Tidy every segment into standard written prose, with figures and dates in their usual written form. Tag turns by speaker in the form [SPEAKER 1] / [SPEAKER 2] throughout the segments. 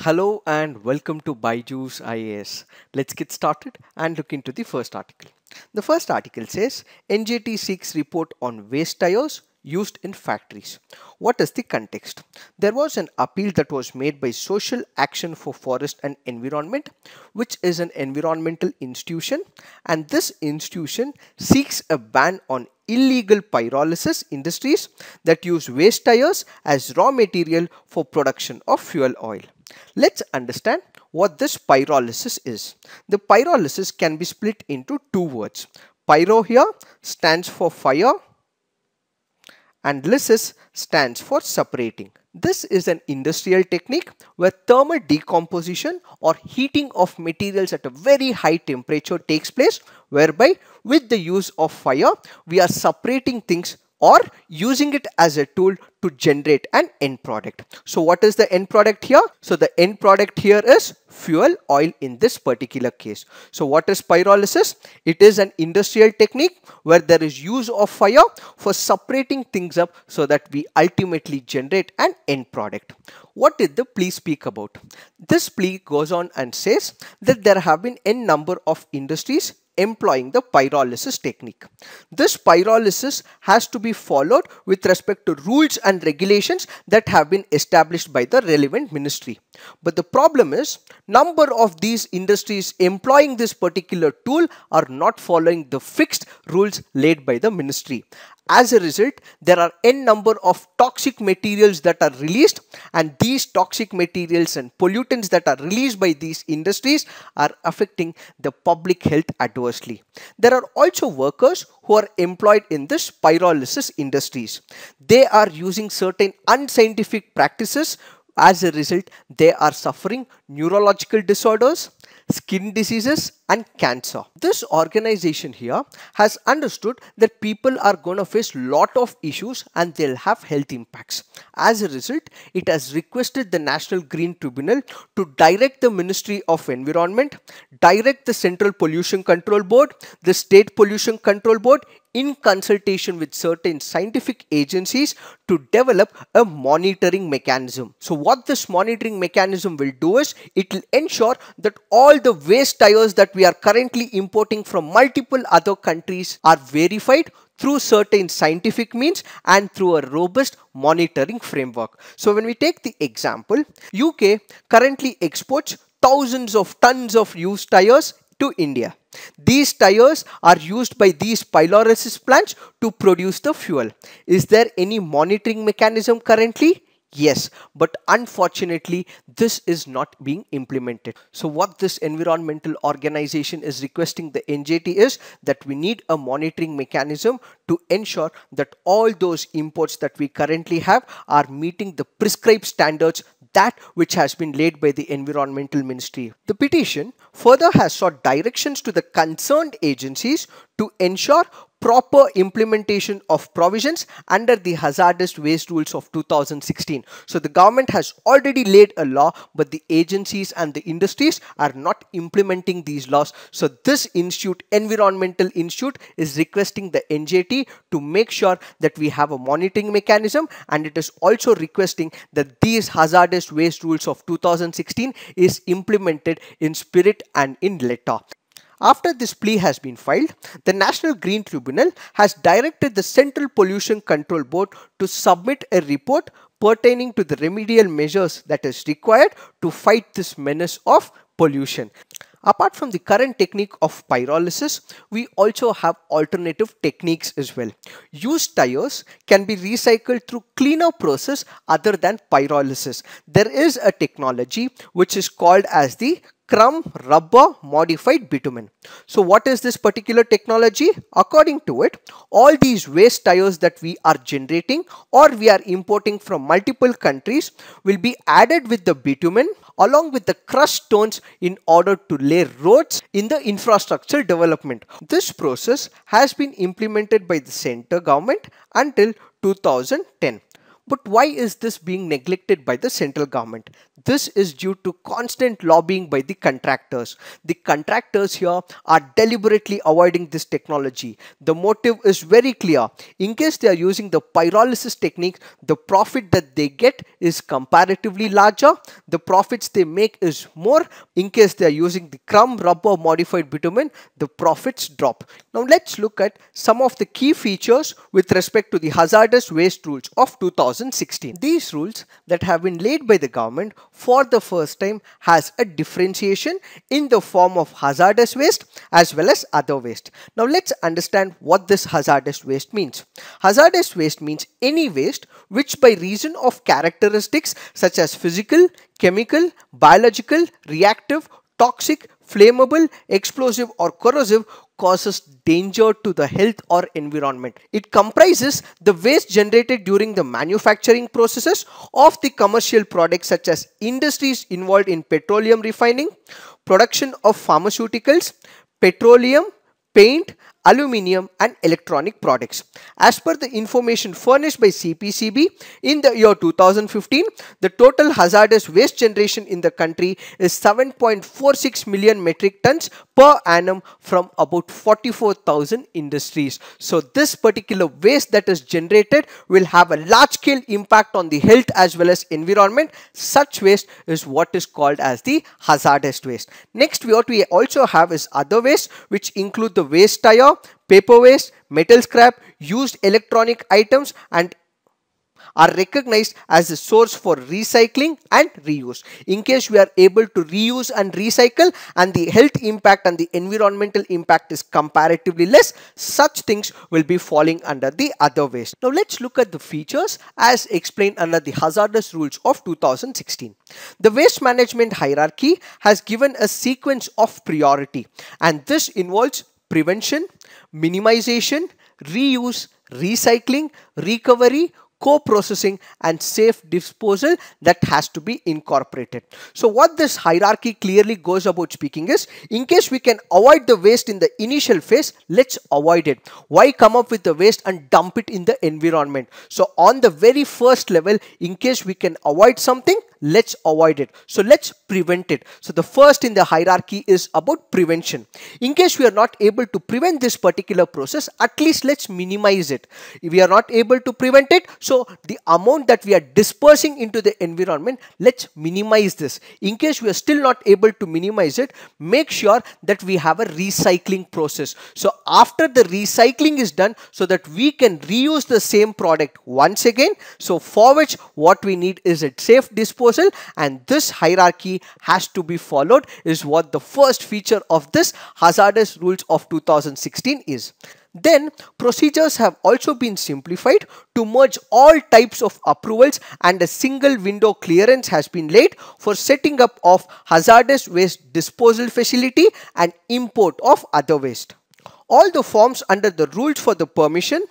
[SPEAKER 1] Hello and welcome to BYJU'S IAS. Let's get started and look into the first article. The first article says NJT seeks report on waste tires used in factories. What is the context? There was an appeal that was made by Social Action for Forest and Environment, which is an environmental institution, and this institution seeks a ban on illegal pyrolysis industries that use waste tires as raw material for production of fuel oil. Let's understand what this pyrolysis is. The pyrolysis can be split into two words. Pyro here stands for fire and lysis stands for separating. This is an industrial technique where thermal decomposition or heating of materials at a very high temperature takes place, whereby with the use of fire we are separating things or using it as a tool to generate an end product. So what is the end product here? So the end product here is fuel oil in this particular case. So what is pyrolysis? It is an industrial technique where there is use of fire for separating things up so that we ultimately generate an end product. What did the plea speak about? This plea goes on and says that there have been n number of industries employing the pyrolysis technique. This pyrolysis has to be followed with respect to rules and regulations that have been established by the relevant ministry. But the problem is, number of these industries employing this particular tool are not following the fixed rules laid by the ministry. As a result, there are n number of toxic materials that are released, and these toxic materials and pollutants that are released by these industries are affecting the public health adversely. There are also workers who are employed in this pyrolysis industries. They are using certain unscientific practices. As a result, they are suffering neurological disorders, skin diseases and cancer. This organization here has understood that people are going to face lot of issues and they'll have health impacts. As a result, it has requested the National Green Tribunal to direct the Ministry of Environment, direct the Central Pollution Control Board, the State Pollution Control Board, in consultation with certain scientific agencies to develop a monitoring mechanism. So what this monitoring mechanism will do is, it will ensure that all the waste tires that we are currently importing from multiple other countries are verified through certain scientific means and through a robust monitoring framework. So when we take the example, UK currently exports thousands of tons of used tires to India. These tires are used by these pyrolysis plants to produce the fuel. Is there any monitoring mechanism currently? Yes, but unfortunately this is not being implemented. So what this environmental organization is requesting the NJT is that we need a monitoring mechanism to ensure that all those imports that we currently have are meeting the prescribed standards, that which has been laid by the environmental ministry. The petition further has sought directions to the concerned agencies to ensure proper implementation of provisions under the hazardous waste rules of 2016. So the government has already laid a law, but the agencies and the industries are not implementing these laws. So this institute, environmental institute, is requesting the NJT to make sure that we have a monitoring mechanism, and it is also requesting that these hazardous waste rules of 2016 is implemented in spirit and in letter. After this plea has been filed, the National Green Tribunal has directed the Central Pollution Control Board to submit a report pertaining to the remedial measures that is required to fight this menace of pollution. Apart from the current technique of pyrolysis, we also have alternative techniques as well. Used tires can be recycled through cleaner process other than pyrolysis. There is a technology which is called as the crumb rubber modified bitumen. So what is this particular technology? According to it, all these waste tires that we are generating or we are importing from multiple countries will be added with the bitumen along with the crushed stones in order to lay roads in the infrastructure development. This process has been implemented by the center government until 2010. But why is this being neglected by the central government? This is due to constant lobbying by the contractors. The contractors here are deliberately avoiding this technology. The motive is very clear. In case they are using the pyrolysis technique, the profit that they get is comparatively larger. The profits they make is more. In case they are using the crumb rubber modified bitumen, the profits drop. Now let's look at some of the key features with respect to the hazardous waste rules of 2016. These rules that have been laid by the government for the first time has a differentiation in the form of hazardous waste as well as other waste. Now let's understand what this hazardous waste means. Hazardous waste means any waste which by reason of characteristics such as physical, chemical, biological, reactive, toxic, flammable, explosive or corrosive causes danger to the health or environment. It comprises the waste generated during the manufacturing processes of the commercial products such as industries involved in petroleum refining, production of pharmaceuticals, petroleum, paint, aluminium and electronic products. As per the information furnished by CPCB in the year 2015, the total hazardous waste generation in the country is 7.46 million metric tons per annum from about 44,000 industries. So this particular waste that is generated will have a large scale impact on the health as well as environment. Such waste is what is called as the hazardous waste. Next, what we also have is other waste, which include the waste tire, paper waste, metal scrap, used electronic items and are recognized as a source for recycling and reuse. In case we are able to reuse and recycle and the health impact and the environmental impact is comparatively less, such things will be falling under the other waste. Now let's look at the features as explained under the hazardous rules of 2016. The waste management hierarchy has given a sequence of priority, and this involves prevention, minimization, reuse, recycling, recovery, co-processing and safe disposal that has to be incorporated. So what this hierarchy clearly goes about speaking is, in case we can avoid the waste in the initial phase, let's avoid it. Why come up with the waste and dump it in the environment? So on the very first level, in case we can avoid something, let's avoid it. So let's prevent it. So the first in the hierarchy is about prevention. In case we are not able to prevent this particular process, at least let's minimize it. If we are not able to prevent it, so the amount that we are dispersing into the environment, let's minimize this. In case we are still not able to minimize it, make sure that we have a recycling process. So after the recycling is done, so that we can reuse the same product once again, so for which what we need is a safe disposal, and this hierarchy has to be followed is what the first feature of this hazardous rules of 2016 is. Then procedures have also been simplified to merge all types of approvals, and a single window clearance has been laid for setting up of hazardous waste disposal facility and import of other waste. All the forms under the rules for the permission,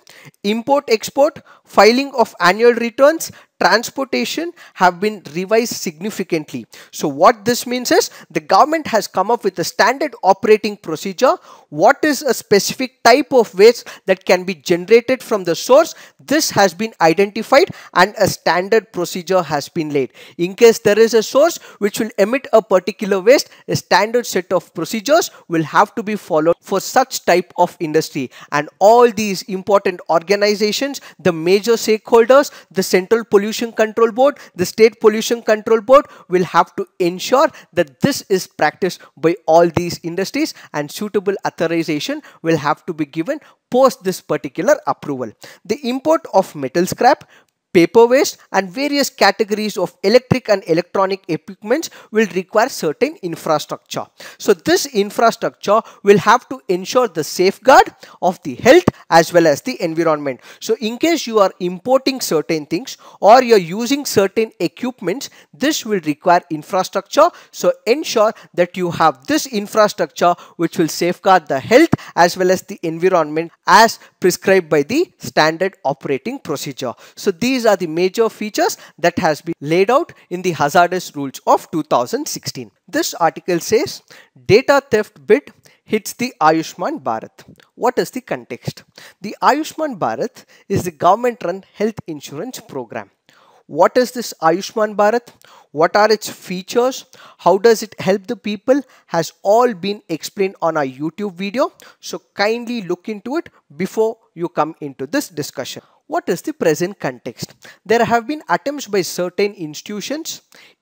[SPEAKER 1] import, export, filing of annual returns, transportation have been revised significantly. So what this means is, the government has come up with a standard operating procedure. What is a specific type of waste that can be generated from the source? This has been identified and a standard procedure has been laid. In case there is a source which will emit a particular waste, a standard set of procedures will have to be followed for such type of industry. And all these important organizations, the major stakeholders, the Central Pollution Control Board, the State Pollution Control Board will have to ensure that this is practiced by all these industries, and suitable authorization will have to be given post this particular approval. The import of metal scrap, paper waste and various categories of electric and electronic equipments will require certain infrastructure. So this infrastructure will have to ensure the safeguard of the health as well as the environment. So in case you are importing certain things or you are using certain equipments, this will require infrastructure. So ensure that you have this infrastructure which will safeguard the health as well as the environment as prescribed by the standard operating procedure. So these are the major features that has been laid out in the hazardous rules of 2016. This article says data theft bid hits the Ayushman Bharat. What is the context? The Ayushman Bharat is the government run health insurance program. What is this Ayushman Bharat? What are its features? How does it help the people? Has all been explained on our YouTube video. So kindly look into it before you come into this discussion. What is the present context? There have been attempts by certain institutions,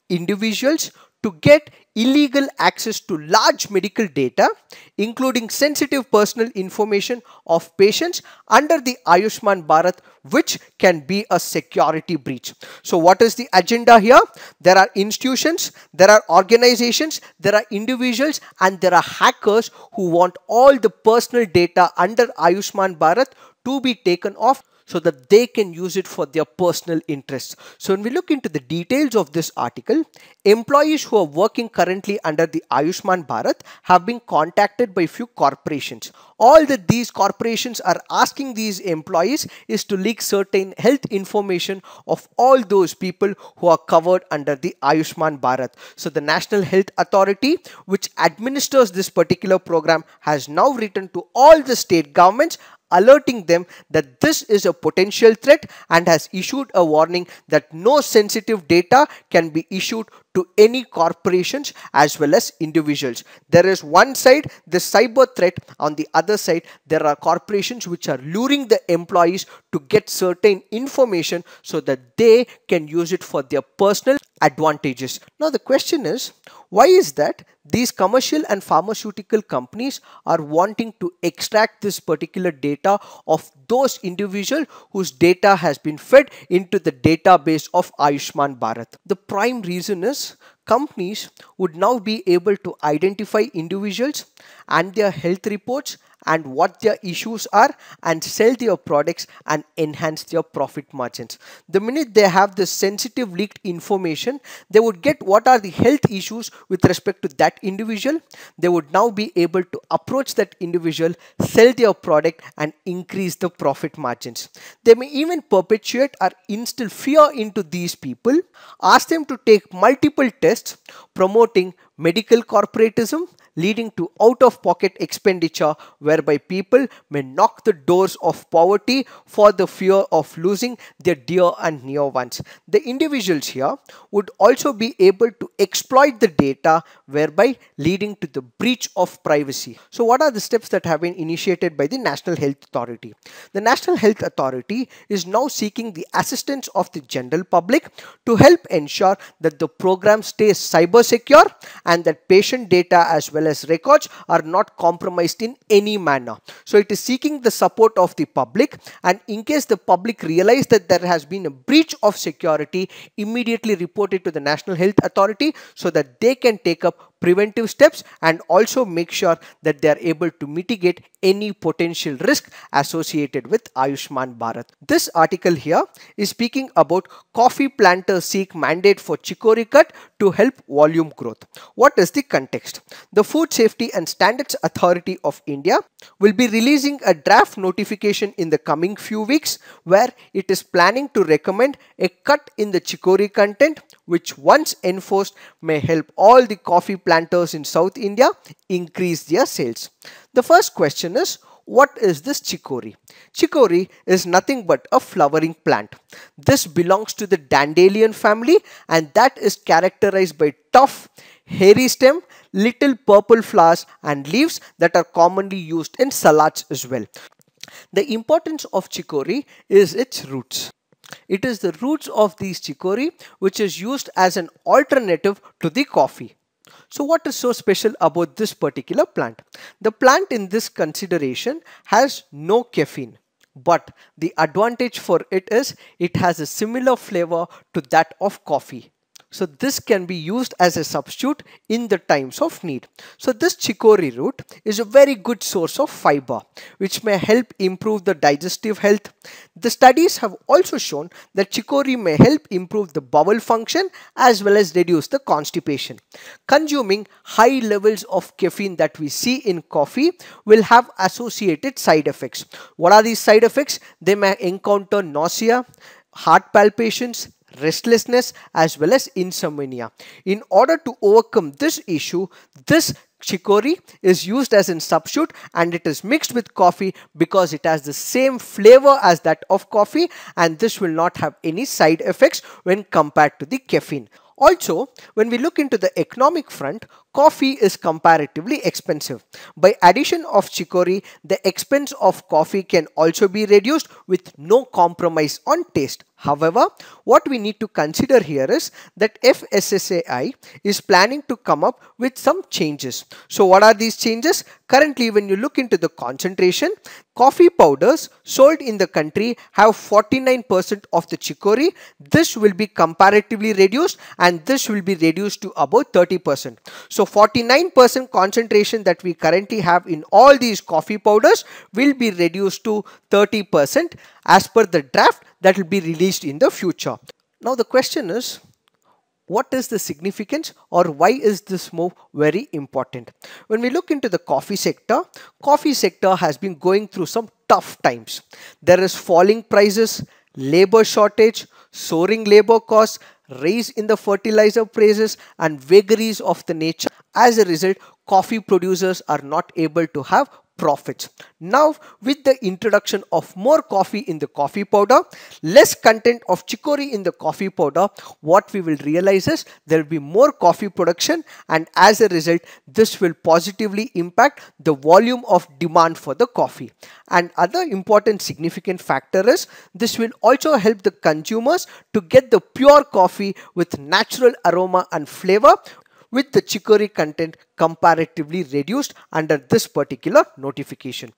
[SPEAKER 1] individuals to get illegal access to large medical data, including sensitive personal information of patients under the Ayushman Bharat, which can be a security breach. So what is the agenda here? There are institutions, there are organizations, there are individuals, and there are hackers who want all the personal data under Ayushman Bharat to be taken off, so that they can use it for their personal interests. So when we look into the details of this article, employees who are working currently under the Ayushman Bharat have been contacted by few corporations. All that these corporations are asking these employees is to leak certain health information of all those people who are covered under the Ayushman Bharat. So the National Health Authority, which administers this particular program, has now written to all the state governments alerting them that this is a potential threat and has issued a warning that no sensitive data can be issued to any corporations as well as individuals. There is one side the cyber threat, on the other side there are corporations which are luring the employees to get certain information so that they can use it for their personal advantages. Now the question is, why is that these commercial and pharmaceutical companies are wanting to extract this particular data of those individuals whose data has been fed into the database of Ayushman Bharat? The prime reason is companies would now be able to identify individuals and their health reports and what their issues are and sell their products and enhance their profit margins. The minute they have this sensitive leaked information, they would get what are the health issues with respect to that individual. They would now be able to approach that individual, sell their product and increase the profit margins. They may even perpetuate or instill fear into these people, ask them to take multiple tests promoting medical corporatism, leading to out-of-pocket expenditure whereby people may knock the doors of poverty for the fear of losing their dear and near ones. The individuals here would also be able to exploit the data, whereby leading to the breach of privacy. So what are the steps that have been initiated by the National Health Authority? The National Health Authority is now seeking the assistance of the general public to help ensure that the program stays cyber secure and that patient data as well as records are not compromised in any manner. So it is seeking the support of the public, and in case the public realize that there has been a breach of security, immediately report it to the National Health Authority so that they can take up preventive steps and also make sure that they are able to mitigate any potential risk associated with Ayushman Bharat. This article here is speaking about coffee planters seek mandate for chicory cut to help volume growth. What is the context? The Food Safety and Standards Authority of India will be releasing a draft notification in the coming few weeks where it is planning to recommend a cut in the chicory content, which once enforced may help all the coffee planters in South India increase their sales. The first question is, what is this chicory? Chicory is nothing but a flowering plant. This belongs to the dandelion family, and that is characterized by tough, hairy stem, little purple flowers and leaves that are commonly used in salads as well. The importance of chicory is its roots. It is the roots of these chicory which is used as an alternative to the coffee. So what is so special about this particular plant? The plant in this consideration has no caffeine, but the advantage for it is it has a similar flavor to that of coffee. So this can be used as a substitute in the times of need. So this chicory root is a very good source of fiber, which may help improve the digestive health. The studies have also shown that chicory may help improve the bowel function as well as reduce the constipation. Consuming high levels of caffeine that we see in coffee will have associated side effects. What are these side effects? They may encounter nausea, heart palpitations, restlessness as well as insomnia. In order to overcome this issue, this chicory is used as a substitute and it is mixed with coffee because it has the same flavor as that of coffee, and this will not have any side effects when compared to the caffeine. Also, when we look into the economic front, coffee is comparatively expensive. By addition of chicory, the expense of coffee can also be reduced with no compromise on taste. However, what we need to consider here is that FSSAI is planning to come up with some changes. So what are these changes? Currently, when you look into the concentration, coffee powders sold in the country have 49% of the chicory. This will be comparatively reduced and this will be reduced to about 30%. So 49% concentration that we currently have in all these coffee powders will be reduced to 30% as per the draft that will be released in the future. Now the question is, what is the significance or why is this move very important? When we look into the coffee sector has been going through some tough times. There is falling prices, labor shortage, soaring labor costs, rise in the fertilizer prices and vagaries of the nature. As a result, coffee producers are not able to have profits. Now, with the introduction of more coffee in the coffee powder, less content of chicory in the coffee powder, what we will realize is there will be more coffee production, and as a result, this will positively impact the volume of demand for the coffee. And other important significant factor is this will also help the consumers to get the pure coffee with natural aroma and flavor, with the chicory content comparatively reduced under this particular notification.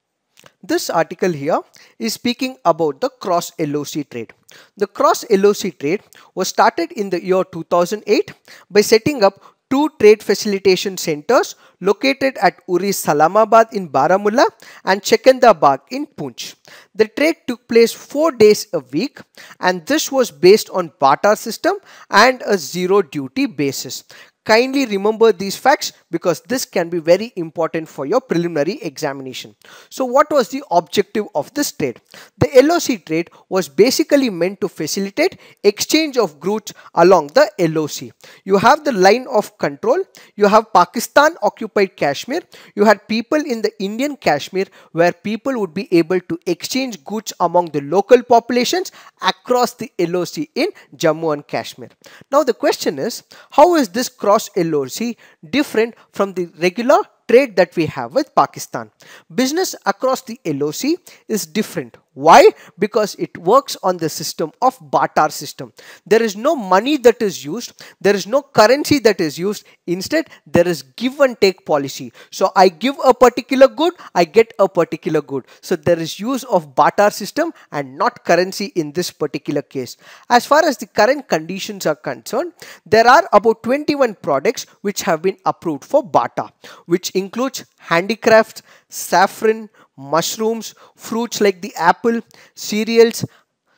[SPEAKER 1] This article here is speaking about the Cross-LoC trade. The Cross-LoC trade was started in the year 2008 by setting up two trade facilitation centers located at Uri Salamabad in Baramulla and Chekandabad in Poonch. The trade took place 4 days a week and this was based on barter system and a zero duty basis. Kindly remember these facts because this can be very important for your preliminary examination. So what was the objective of this trade? The LoC trade was basically meant to facilitate exchange of goods along the LoC. You have the line of control, you have Pakistan occupied Kashmir, you had people in the Indian Kashmir where people would be able to exchange goods among the local populations across the LoC in Jammu and Kashmir. Now the question is, how is this Cross-LoC different from the regular trade that we have with Pakistan? Business across the LoC is different. Why? Because it works on the system of barter system. There is no money that is used. There is no currency that is used. Instead, there is give and take policy. So I give a particular good, I get a particular good. So there is use of barter system and not currency in this particular case. As far as the current conditions are concerned, there are about 21 products which have been approved for barter, which includes handicrafts, saffron, mushrooms, fruits like the apple, cereals,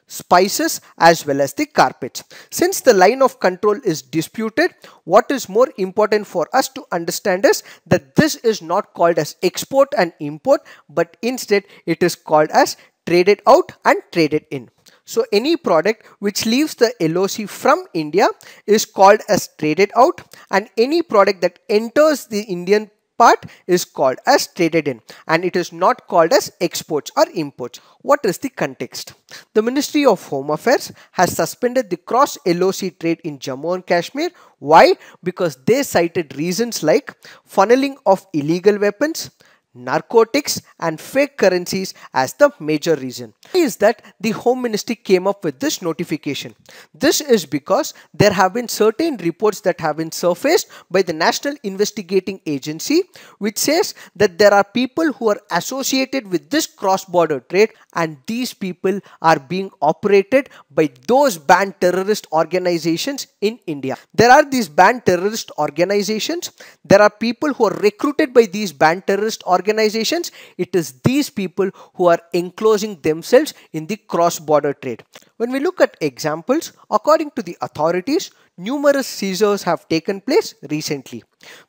[SPEAKER 1] spices as well as the carpets. Since the line of control is disputed, what is more important for us to understand is that this is not called as export and import, but instead it is called as traded out and traded in. So any product which leaves the LoC from India is called as traded out, and any product that enters the Indian part is called as traded in, and it is not called as exports or imports. What is the context? The Ministry of Home Affairs has suspended the Cross-LoC trade in Jammu and Kashmir. Why? Because they cited reasons like funneling of illegal weapons, narcotics and fake currencies as the major reason. Why is that the Home Ministry came up with this notification? This is because there have been certain reports that have been surfaced by the National Investigating Agency which says that there are people who are associated with this cross-border trade, and these people are being operated by those banned terrorist organizations in India. There are these banned terrorist organizations. There are people who are recruited by these banned terrorist organizations. It is these people who are enclosing themselves in the cross-border trade. When we look at examples, according to the authorities, numerous seizures have taken place recently.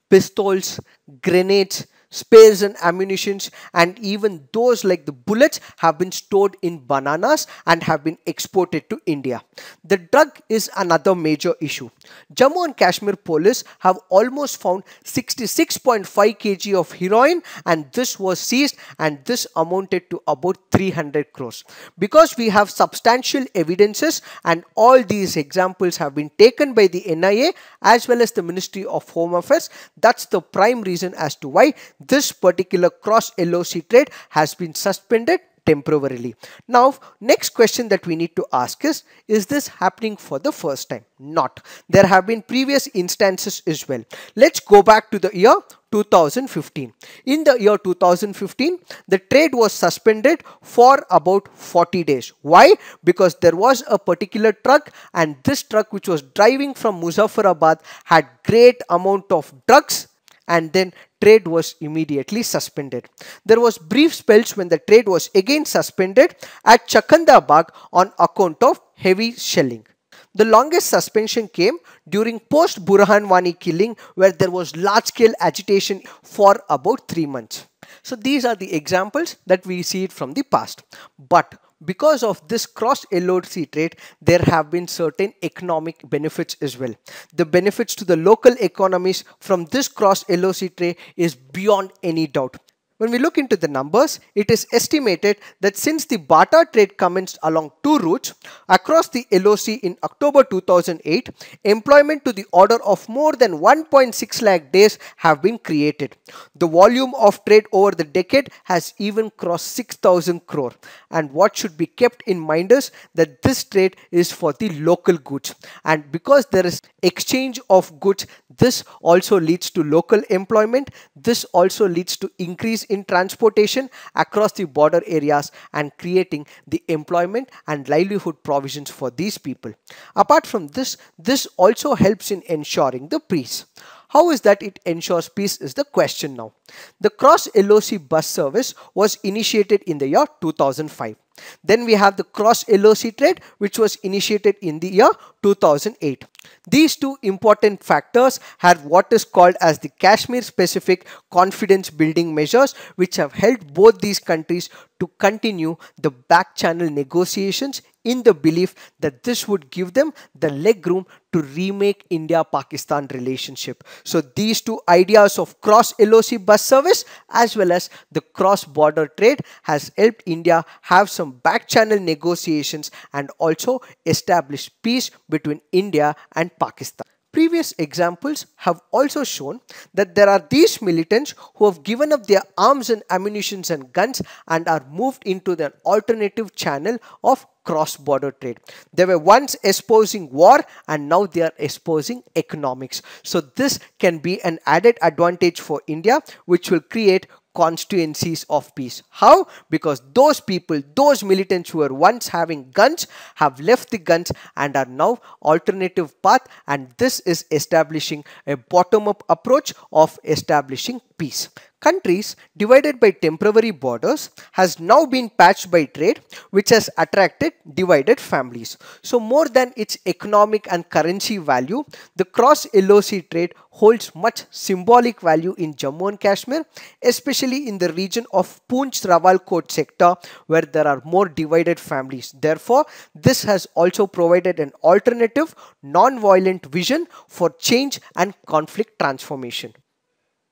[SPEAKER 1] Pistols, grenades, spares and ammunitions, and even those like the bullets have been stored in bananas and have been exported to India. The drug is another major issue. Jammu and Kashmir police have almost found 66.5 kg of heroin, and this was seized, and this amounted to about 300 crores. Because we have substantial evidences and all these examples have been taken by the NIA as well as the Ministry of Home Affairs, that's the prime reason as to why this particular cross-LoC trade has been suspended temporarily. Now, next question that we need to ask is this happening for the first time? Not. There have been previous instances as well. Let's go back to the year 2015. In the year 2015, the trade was suspended for about 40 days. Why? Because there was a particular truck, and this truck which was driving from Muzaffarabad had great amount of drugs, and then trade was immediately suspended. There was brief spells when the trade was again suspended at Chakandabag on account of heavy shelling. The longest suspension came during post-Burhanwani killing, where there was large-scale agitation for about 3 months. So these are the examples that we see it from the past. But because of this cross-LoC trade, there have been certain economic benefits as well. The benefits to the local economies from this cross-LoC trade is beyond any doubt. When we look into the numbers, it is estimated that since the barter trade commenced along two routes across the LoC in October 2008, employment to the order of more than 1.6 lakh days have been created. The volume of trade over the decade has even crossed 6,000 crore. And what should be kept in mind is that this trade is for the local goods. And because there is exchange of goods, this also leads to local employment. This also leads to increase in transportation across the border areas and creating the employment and livelihood provisions for these people. Apart from this, this also helps in ensuring the peace. How is that it ensures peace is the question now. The Cross-LoC bus service was initiated in the year 2005. Then we have the Cross-LoC trade, which was initiated in the year 2008. These two important factors have what is called as the Kashmir specific confidence building measures, which have helped both these countries to continue the back channel negotiations in the belief that this would give them the leg room to remake India-Pakistan relationship. So these two ideas of cross-LoC bus service as well as the cross-border trade has helped India have some back channel negotiations and also establish peace between India and Pakistan. Previous examples have also shown that there are these militants who have given up their arms and ammunitions and guns and are moved into the alternative channel of cross-border trade. They were once espousing war and now they are espousing economics. So this can be an added advantage for India, which will create constituencies of peace. How? Because those people, those militants who were once having guns have left the guns and are now alternative path, and this is establishing a bottom-up approach of establishing peace. Countries divided by temporary borders has now been patched by trade, which has attracted divided families. So more than its economic and currency value, the cross-LoC trade holds much symbolic value in Jammu and Kashmir, especially in the region of Poonch-Rawalkot sector where there are more divided families. Therefore, this has also provided an alternative, non-violent vision for change and conflict transformation.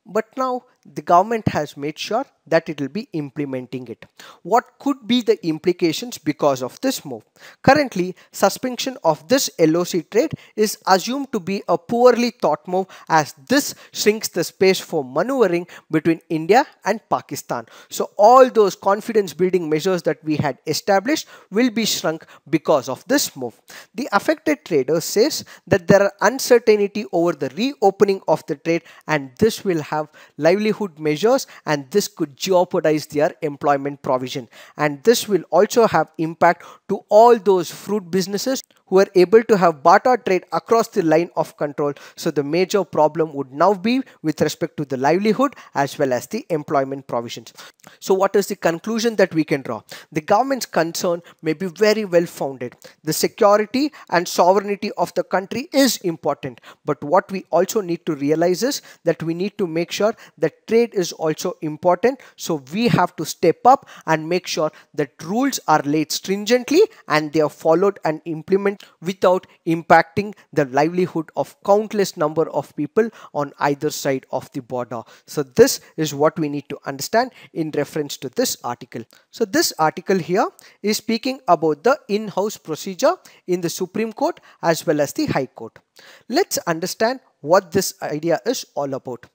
[SPEAKER 1] But now the government has made sure that it will be implementing it. What could be the implications because of this move? Currently, suspension of this LoC trade is assumed to be a poorly thought move, as this shrinks the space for maneuvering between India and Pakistan. So all those confidence building measures that we had established will be shrunk because of this move. The affected traders says that there are uncertainty over the reopening of the trade, and this will have livelihood measures, and this could jeopardize their employment provision. And this will also have impact to all those fruit businesses who are able to have barter trade across the line of control. So the major problem would now be with respect to the livelihood as well as the employment provisions. So what is the conclusion that we can draw? The government's concern may be very well founded. The security and sovereignty of the country is important, but what we also need to realize is that we need to make sure that trade is also important. So we have to step up and make sure that rules are laid stringently and they are followed and implemented without impacting the livelihood of countless number of people on either side of the border. So this is what we need to understand in reference to this article. So this article here is speaking about the in-house procedure in the Supreme Court as well as the High Court. Let's understand what this idea is all about.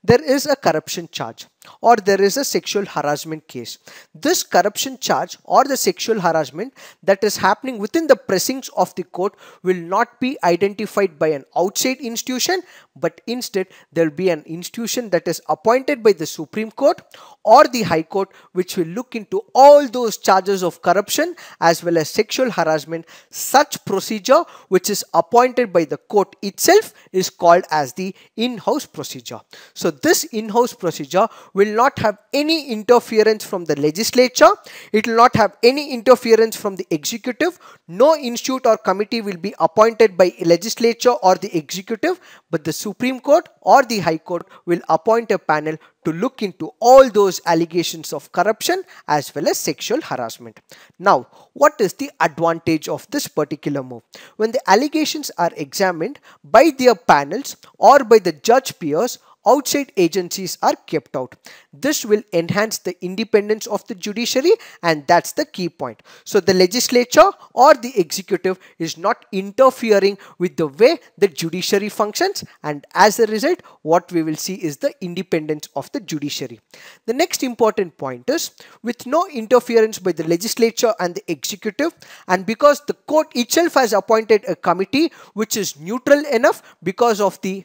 [SPEAKER 1] There is a corruption charge or there is a sexual harassment case. This corruption charge or the sexual harassment that is happening within the precincts of the court will not be identified by an outside institution, but instead there will be an institution that is appointed by the Supreme Court or the High Court, which will look into all those charges of corruption as well as sexual harassment. Such procedure, which is appointed by the court itself, is called as the in-house procedure. So this in-house procedure will not have any interference from the legislature. It will not have any interference from the executive. No institute or committee will be appointed by legislature or the executive, but the Supreme Court or the High Court will appoint a panel to look into all those allegations of corruption as well as sexual harassment. Now, what is the advantage of this particular move? When the allegations are examined by their panels or by the judge peers, outside agencies are kept out. This will enhance the independence of the judiciary, and that's the key point. So the legislature or the executive is not interfering with the way the judiciary functions, and as a result what we will see is the independence of the judiciary. The next important point is, with no interference by the legislature and the executive, and because the court itself has appointed a committee which is neutral enough because of the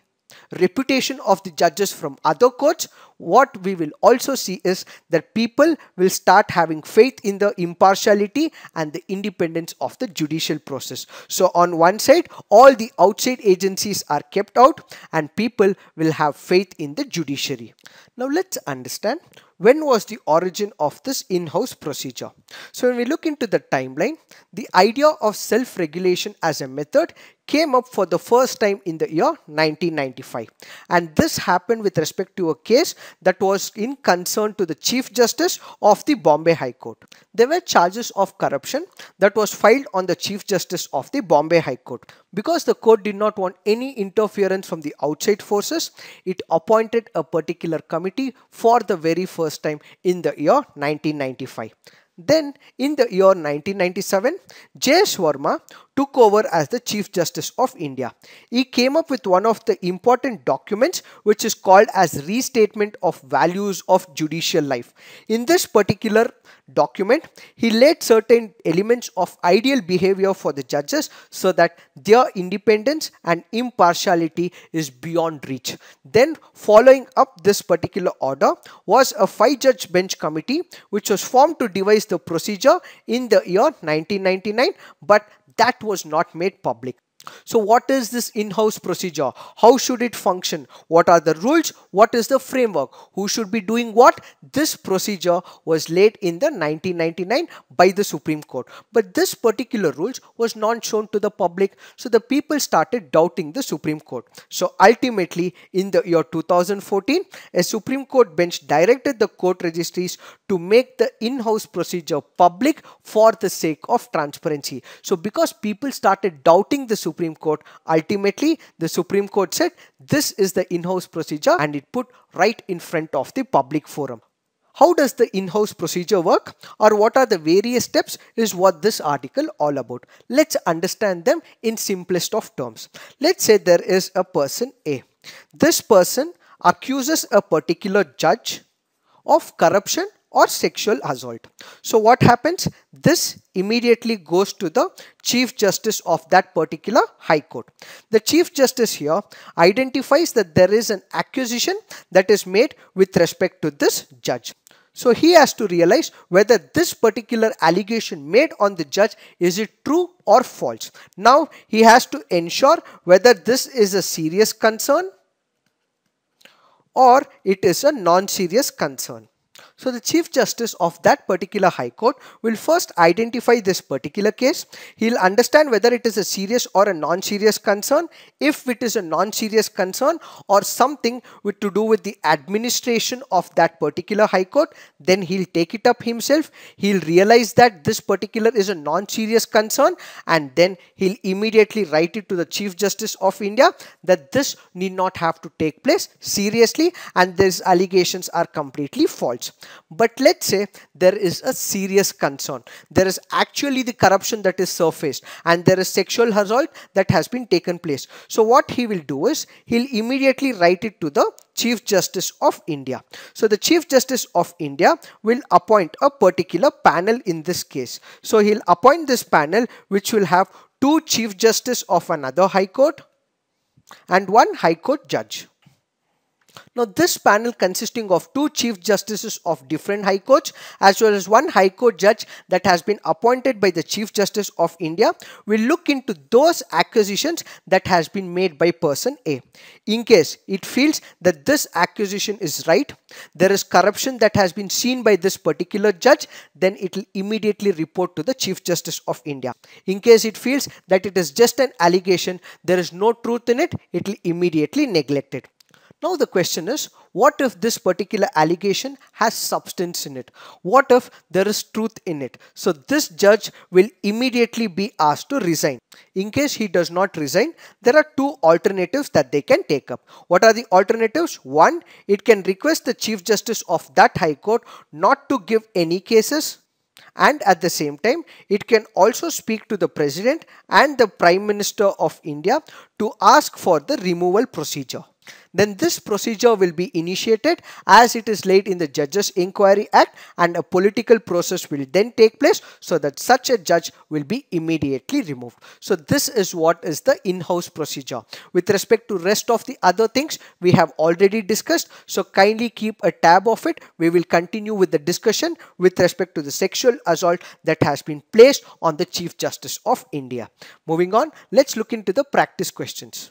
[SPEAKER 1] reputation of the judges from other courts, what we will also see is that people will start having faith in the impartiality and the independence of the judicial process. So on one side, all the outside agencies are kept out and people will have faith in the judiciary. Now let's understand, when was the origin of this in-house procedure? So when we look into the timeline, the idea of self-regulation as a method came up for the first time in the year 1995, and this happened with respect to a case that was in concern to the Chief Justice of the Bombay High Court. There were charges of corruption that was filed on the Chief Justice of the Bombay High Court. Because the court did not want any interference from the outside forces, it appointed a particular committee for the very first time in the year 1995. Then in the year 1997, J.S. Verma took over as the Chief Justice of India. He came up with one of the important documents which is called as Restatement of Values of Judicial Life. In this particular document, he laid certain elements of ideal behavior for the judges so that their independence and impartiality is beyond reach. Then following up this particular order was a 5-judge bench committee which was formed to devise the procedure in the year 1999, but that was not made public. So what is this in-house procedure? How should it function? What are the rules? What is the framework? Who should be doing what? This procedure was laid in the 1999 by the Supreme Court. But this particular rules was not shown to the public. So the people started doubting the Supreme Court. So ultimately in the year 2014, a Supreme Court bench directed the court registries to make the in-house procedure public for the sake of transparency. So because people started doubting the Supreme Court, ultimately the Supreme Court said this is the in-house procedure and it put right in front of the public forum. How does the in-house procedure work, or what are the various steps, is what this article all about. Let's understand them in simplest of terms. Let's say there is a person A. This person accuses a particular judge of corruption or sexual assault. So what happens? This immediately goes to the Chief Justice of that particular High Court. The Chief Justice here identifies that there is an accusation that is made with respect to this judge. So he has to realize whether this particular allegation made on the judge, is it true or false. Now he has to ensure whether this is a serious concern or it is a non-serious concern. So the Chief Justice of that particular High Court will first identify this particular case. He'll understand whether it is a serious or a non-serious concern. If it is a non-serious concern or something to do with the administration of that particular High Court, then he'll take it up himself. He'll realize that this particular is a non-serious concern, and then he'll immediately write it to the Chief Justice of India that this need not have to take place seriously and these allegations are completely false. But let's say there is a serious concern. There is actually the corruption that is surfaced and there is sexual assault that has been taken place. So what he will do is he'll immediately write it to the Chief Justice of India. So the Chief Justice of India will appoint a particular panel in this case. So he'll appoint this panel which will have two Chief Justice of another High Court and one High Court judge. Now this panel consisting of two Chief Justices of different High Courts as well as one High Court judge that has been appointed by the Chief Justice of India will look into those accusations that has been made by person A. In case it feels that this accusation is right, there is corruption that has been seen by this particular judge, then it will immediately report to the Chief Justice of India. In case it feels that it is just an allegation, there is no truth in it, it will immediately neglect it. Now the question is, what if this particular allegation has substance in it? What if there is truth in it? So this judge will immediately be asked to resign. In case he does not resign, there are two alternatives that they can take up. What are the alternatives? One, it can request the Chief Justice of that High Court not to give any cases. And at the same time, it can also speak to the President and the Prime Minister of India to ask for the removal procedure. Then this procedure will be initiated as it is laid in the Judges Inquiry Act, and a political process will then take place so that such a judge will be immediately removed. So this is what is the in-house procedure. With respect to rest of the other things we have already discussed, so kindly keep a tab of it. We will continue with the discussion with respect to the sexual assault that has been placed on the Chief Justice of India. Moving on, let's look into the practice questions.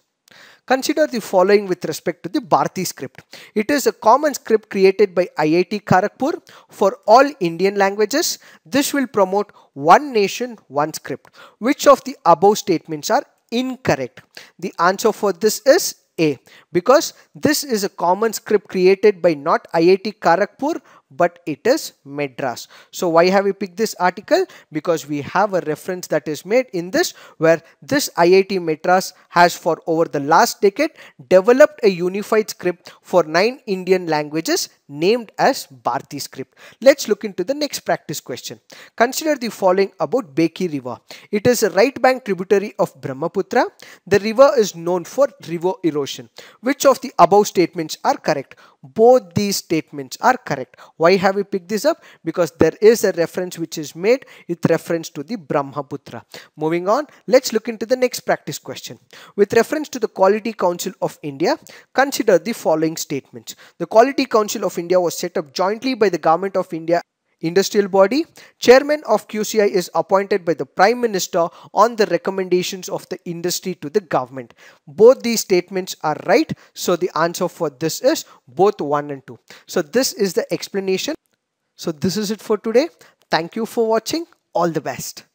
[SPEAKER 1] Consider the following with respect to the Bharati script. It is a common script created by IIT Kharagpur for all Indian languages. This will promote one nation, one script. Which of the above statements are incorrect? The answer for this is A, because this is a common script created by not IIT Kharagpur but it is Madras. So why have we picked this article? Because we have a reference that is made in this where this IIT Madras has for over the last decade developed a unified script for 9 Indian languages named as Bharati script. Let's look into the next practice question. Consider the following about Beki River. It is a right bank tributary of Brahmaputra. The river is known for river erosion. Which of the above statements are correct? Both these statements are correct. Why have we picked this up? Because there is a reference which is made with reference to the Brahmaputra. Moving on, let's look into the next practice question. With reference to the Quality Council of India, consider the following statements. The Quality Council of India was set up jointly by the Government of India industrial body. Chairman of QCI is appointed by the Prime Minister on the recommendations of the industry to the government. Both these statements are right. So the answer for this is both 1 and 2. So this is the explanation. So this is it for today. Thank you for watching. All the best.